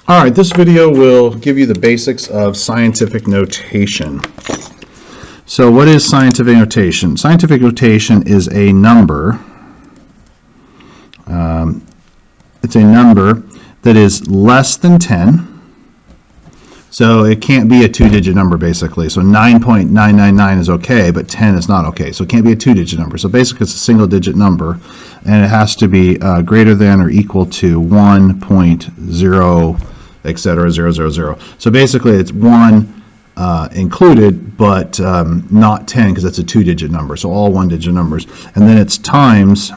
All right, this video will give you the basics of scientific notation. So what is scientific notation? Scientific notation is a number. It's a number that is less than 10. So it can't be a two-digit number, basically. So 9.999 is okay, but 10 is not okay. So it can't be a two-digit number. So basically it's a single-digit number, and it has to be greater than or equal to 1.0, etc., 000. So basically it's 1 included, but not 10, because that's a two-digit number. So all one-digit numbers. And then it's times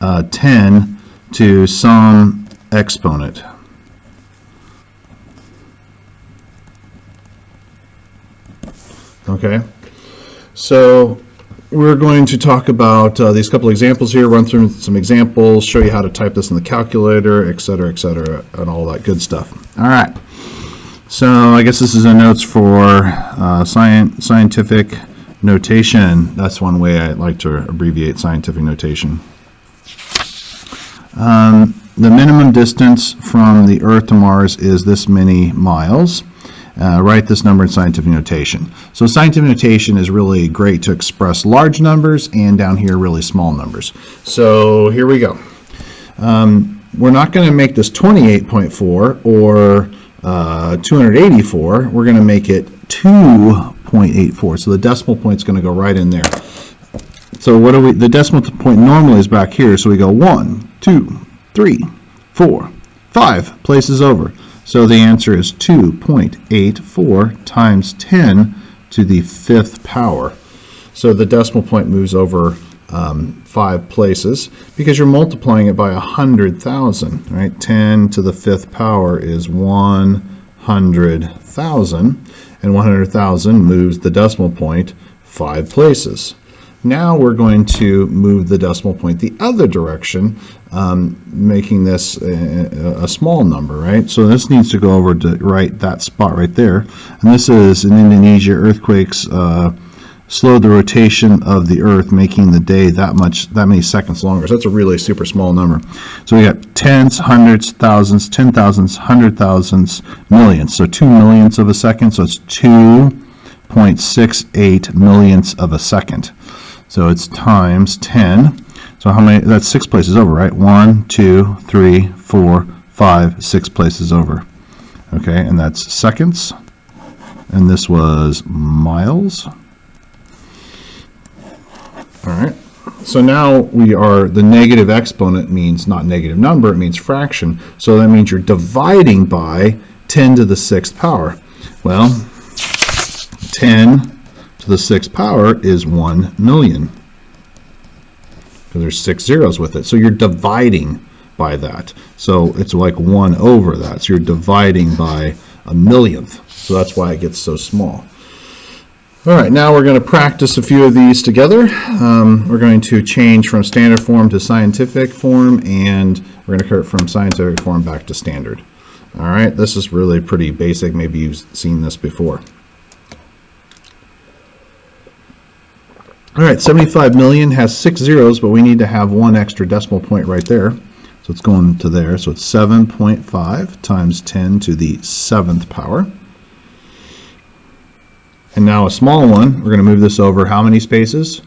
10 to some exponent. Okay, so we're going to talk about these couple examples here, run through some examples, show you how to type this in the calculator, etc., and all that good stuff. All right, so I guess this is a notes for scientific notation. That's one way I like to abbreviate scientific notation. The minimum distance from the Earth to Mars is this many miles. Write this number in scientific notation. So scientific notation is really great to express large numbers and down here really small numbers. So here we go. We're not going to make this 28.4 or 284. We're going to make it 2.84. So the decimal point is going to go right in there. So what do we? The decimal point normally is back here. So we go 1, 2, 3, 4, 5 places over. So the answer is 2.84 times 10 to the 5th power. So the decimal point moves over 5 places because you're multiplying it by 100,000, right? 10 to the 5th power is 100,000, and 100,000 moves the decimal point 5 places. Now we're going to move the decimal point the other direction, making this a small number, right? So this needs to go over to that spot right there. And this is in Indonesia, earthquakes slowed the rotation of the Earth, making the day that many seconds longer. So that's a really super small number. So we got tens, hundreds, thousands, 10,000s, 100,000s, millions. So 2 millionths of a second. So it's 2.68 millionths of a second. So it's times 10. So how many? That's 6 places over, right? 1, 2, 3, 4, 5, 6 places over. Okay, and that's seconds. And this was miles. All right. So now the negative exponent means not negative number, it means fraction. So that means you're dividing by 10 to the 6th power. Well, 10 to the 6th power is 1 million. Because there's 6 zeros with it. So you're dividing by that. So it's like 1 over that. So you're dividing by a millionth. So that's why it gets so small. All right, now we're going to practice a few of these together. We're going to change from standard form to scientific form, and we're going to convert from scientific form back to standard. All right, this is really pretty basic. Maybe you've seen this before. All right, 75 million has 6 zeros, but we need to have 1 extra decimal point right there. So it's going to there. So it's 7.5 times 10 to the 7th power. And now a small one, we're going to move this over how many spaces?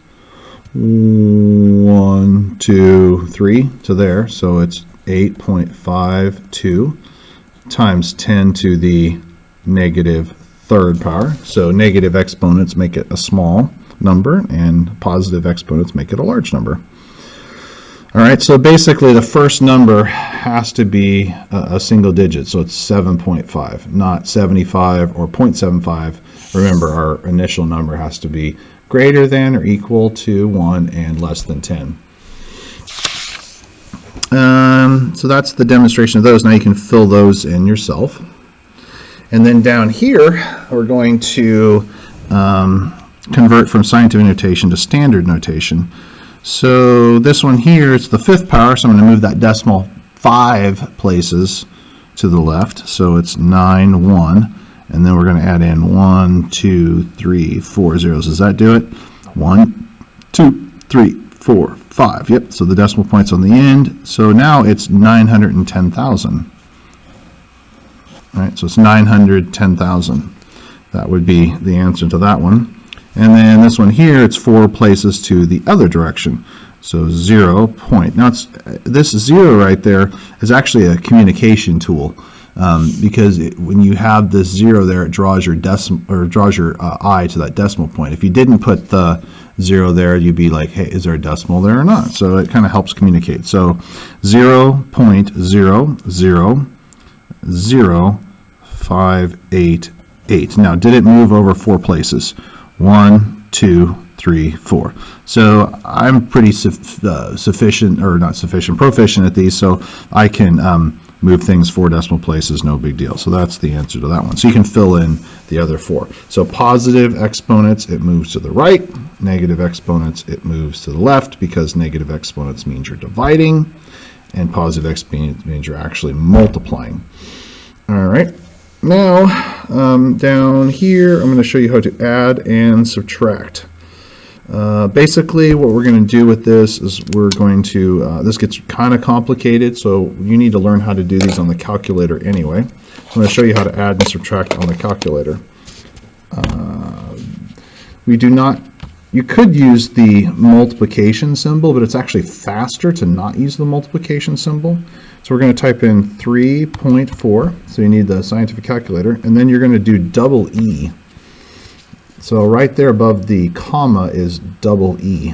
1, 2, 3 to there. So it's 8.52 times 10 to the negative 3rd power. So negative exponents make it a small number, and positive exponents make it a large number. All right, so basically the first number has to be a single digit, so it's 7.5, not 75 or 0.75. Remember, our initial number has to be greater than or equal to 1 and less than 10. So that's the demonstration of those. Now you can fill those in yourself. And then down here, we're going to convert from scientific notation to standard notation. So this one here, it's the 5th power, so I'm going to move that decimal 5 places to the left. So it's 9, 1, and then we're going to add in 1, 2, 3, 4 zeros. Does that do it? 1, 2, 3, 4, 5. Yep, so the decimal point's on the end. So now it's 910,000. All right, so it's 910,000. That would be the answer to that one. And then this one here, it's 4 places to the other direction. So 0 point. Now this 0 right there is actually a communication tool, because when you have this 0 there, it draws your eye to that decimal point. If you didn't put the 0 there, you'd be like, hey, is there a decimal there or not? So it kind of helps communicate. So 0.000588. Now, did it move over 4 places? 1, 2, 3, 4. So I'm pretty proficient at these, so I can move things 4 decimal places, no big deal. So that's the answer to that one. So you can fill in the other 4. So positive exponents, it moves to the right. Negative exponents, it moves to the left, because negative exponents means you're dividing, and positive exponents means you're actually multiplying. All right. Now, down here, I'm going to show you how to add and subtract. Basically, what we're going to do with this is we're going to, this gets kind of complicated, so you need to learn how to do these on the calculator anyway. I'm going to show you how to add and subtract on the calculator. You could use the multiplication symbol, but it's actually faster to not use the multiplication symbol. So we're going to type in 3.4, so you need the scientific calculator, and then you're going to do double E. So right there above the comma is double E.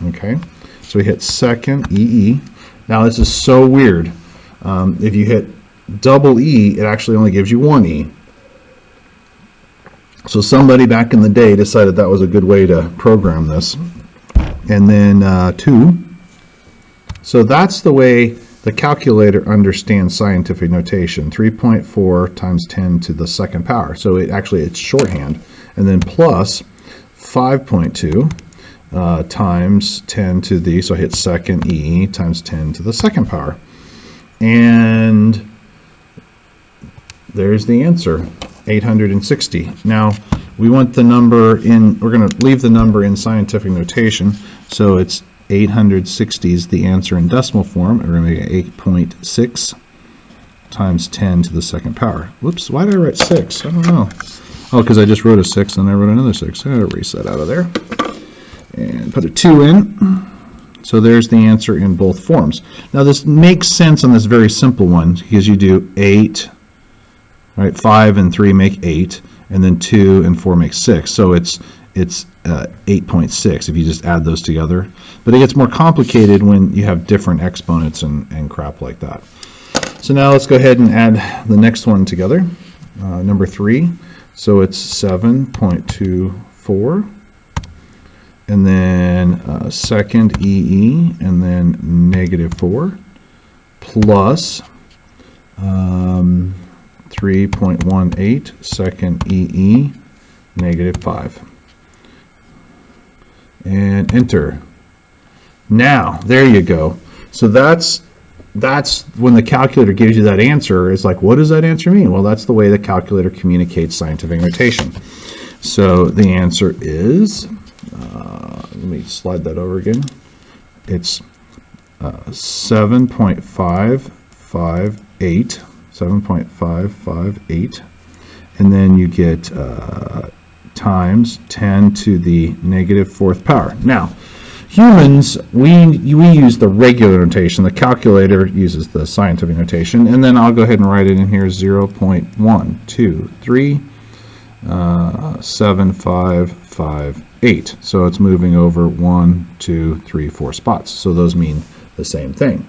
Okay, so we hit second EE. Now this is so weird. If you hit double E, it actually only gives you one E. So somebody back in the day decided that was a good way to program this. And then 2. So that's the way the calculator understands scientific notation. 3.4 times 10 to the second power. So it's shorthand. And then plus 5.2 times 10 to the, so I hit second E times 10 to the second power. And there's the answer, 860. Now, we want the number in, we're going to leave the number in scientific notation, so it's 860 is the answer in decimal form, and we're going to make it 8.6 times 10 to the second power. Whoops, why did I write 6? I don't know. Oh, because I just wrote a 6 and I wrote another 6. I'm going to erase that out of there and put a 2 in. So there's the answer in both forms. Now this makes sense on this very simple one, because you do 8, right? 5 and 3 make 8, and then 2 and 4 make 6. So it's 8.6 if you just add those together. But it gets more complicated when you have different exponents and crap like that. So now let's go ahead and add the next one together. Number 3. So it's 7.24. And then second EE, and then -4, plus 3.18, second EE, -5. And enter. Now, there you go. So that's when the calculator gives you that answer. It's like, what does that answer mean? Well, that's the way the calculator communicates scientific notation. So the answer is, let me slide that over again. It's 7.558, and then you get times 10 to the -4th power. Now, humans, we use the regular notation. The calculator uses the scientific notation, and then I'll go ahead and write it in here, 0.123 7558. So it's moving over 1, 2, 3, 4 spots. So those mean the same thing.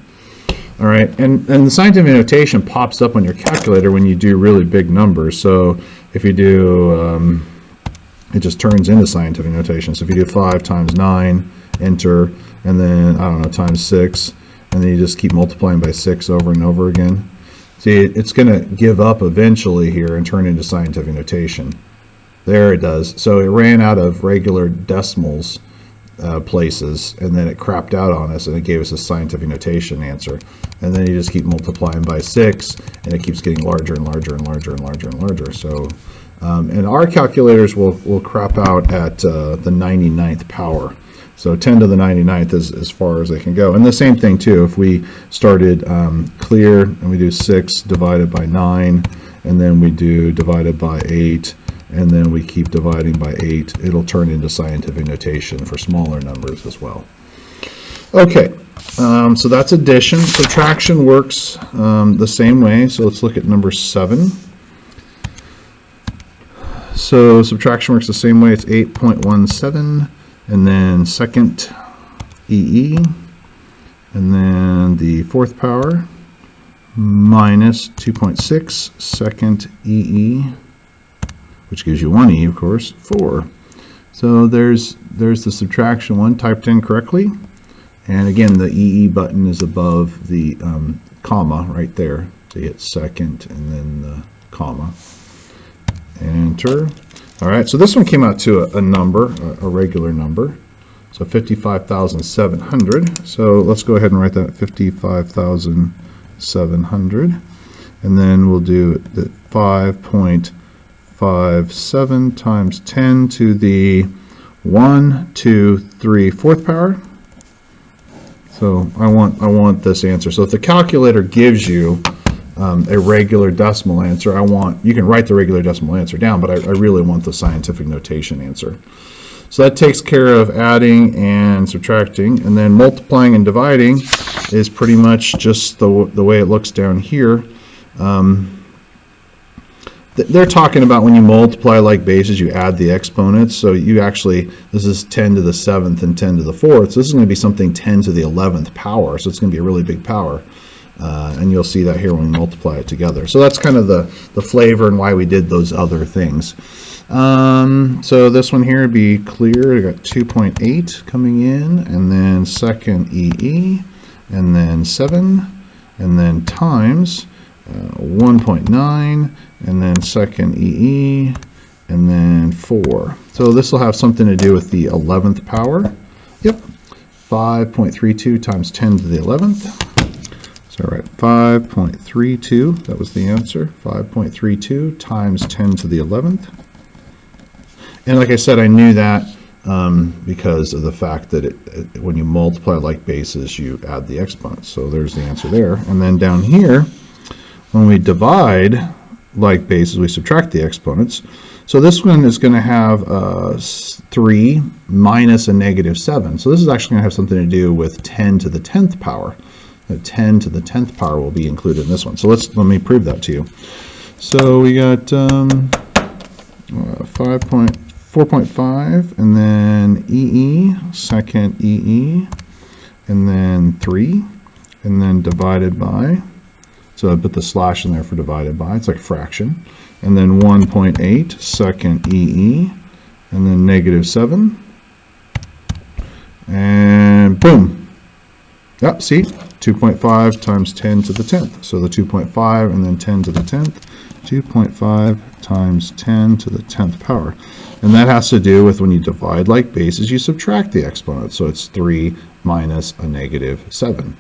All right, and the scientific notation pops up on your calculator when you do really big numbers. So if you do, it just turns into scientific notation. So if you do 5 times 9, enter, and then, I don't know, times 6, and then you just keep multiplying by 6 over and over again. See, it's going to give up eventually here and turn into scientific notation. There it does. So it ran out of regular decimals places, and then it crapped out on us, and it gave us a scientific notation answer. And then you just keep multiplying by 6, and it keeps getting larger and larger and larger and larger and larger. So, and our calculators will crap out at the 99th power. So 10 to the 99th is as far as they can go. And the same thing too, if we started clear and we do 6 divided by 9, and then we do divided by 8, and then we keep dividing by 8. It'll turn into scientific notation for smaller numbers as well. Okay, so that's addition. Subtraction works the same way. So let's look at number 7. So subtraction works the same way. It's 8.17, and then second EE, and then the fourth power minus 2.6 second EE, which gives you 1E, of course, 4. So there's the subtraction one typed in correctly. And again, the EE button is above the comma right there. So you hit second and then the comma. Enter. All right, so this one came out to a number, a regular number. So 55,700. So let's go ahead and write that 55,700. And then we'll do the 5.57 times 10 to the 1, 2, 3, 4th power. So I want this answer. So if the calculator gives you a regular decimal answer, you can write the regular decimal answer down, but I really want the scientific notation answer. So that takes care of adding and subtracting, and then multiplying and dividing is pretty much just the way it looks down here. They're talking about when you multiply like bases, you add the exponents. So you actually, this is 10 to the 7th and 10 to the 4th. So this is going to be something 10 to the 11th power. So it's going to be a really big power. And you'll see that here when we multiply it together. So that's kind of the flavor and why we did those other things. So this one here would be clear. I got 2.8 coming in, and then second EE, and then 7, and then times 1.9, and then second EE, and then 4. So this will have something to do with the 11th power. Yep, 5.32 times 10 to the 11th. So right, 5.32, that was the answer. 5.32 times 10 to the 11th. And like I said, I knew that because of the fact that when you multiply like bases, you add the exponents. So there's the answer there. And then down here, when we divide like bases, we subtract the exponents. So this one is going to have 3 minus a negative 7. So this is actually going to have something to do with 10 to the 10th power. The 10 to the 10th power will be included in this one. So let me prove that to you. So we got 4.5, and then EE, second EE, and then 3, and then divided by. So I put the slash in there for divided by. It's like a fraction. And then 1.8, second EE, and then negative 7. And boom. Yep, see? 2.5 times 10 to the 10th. So the 2.5 and then 10 to the 10th. 2.5 times 10 to the 10th power. And that has to do with when you divide like bases, you subtract the exponent. So it's 3 minus a negative 7.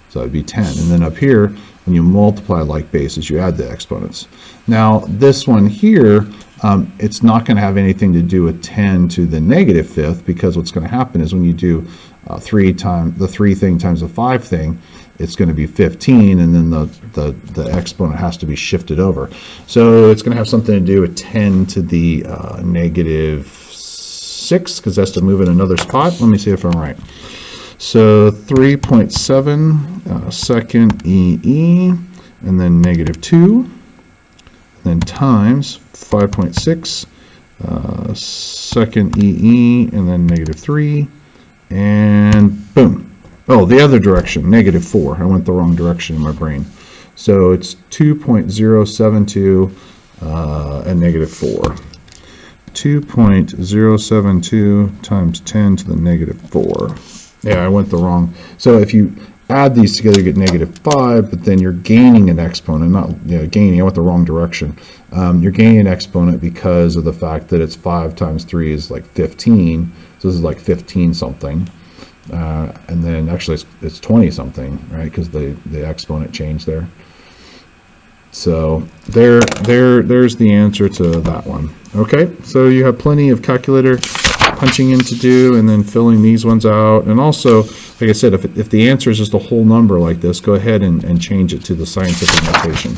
So that would be 10. And then up here, when you multiply like bases, you add the exponents. Now, this one here, it's not going to have anything to do with 10 to the negative 5th, because what's going to happen is when you do 3 times the 3 thing times the 5 thing, it's going to be 15, and then the exponent has to be shifted over. So it's going to have something to do with 10 to the negative 6, because that's to move in another spot. Let me see if I'm right. So 3.7 second EE, and then negative 2, and then times 5.6 second EE, and then negative 3, and boom. Oh, the other direction, negative 4. I went the wrong direction in my brain. So it's 2.072 and negative 4. 2.072 times 10 to the negative 4. Yeah, I went the wrong. So if you add these together, you get negative 5, but then you're gaining an exponent, not gaining. I went the wrong direction. You're gaining an exponent because of the fact that it's 5 times 3 is like 15. So this is like 15 something. And then actually it's 20 something, right? Because the exponent changed there. So there's the answer to that one. Okay, so you have plenty of calculator punching in to do, and then filling these ones out. And also, like I said, if the answer is just a whole number like this, go ahead and change it to the scientific notation.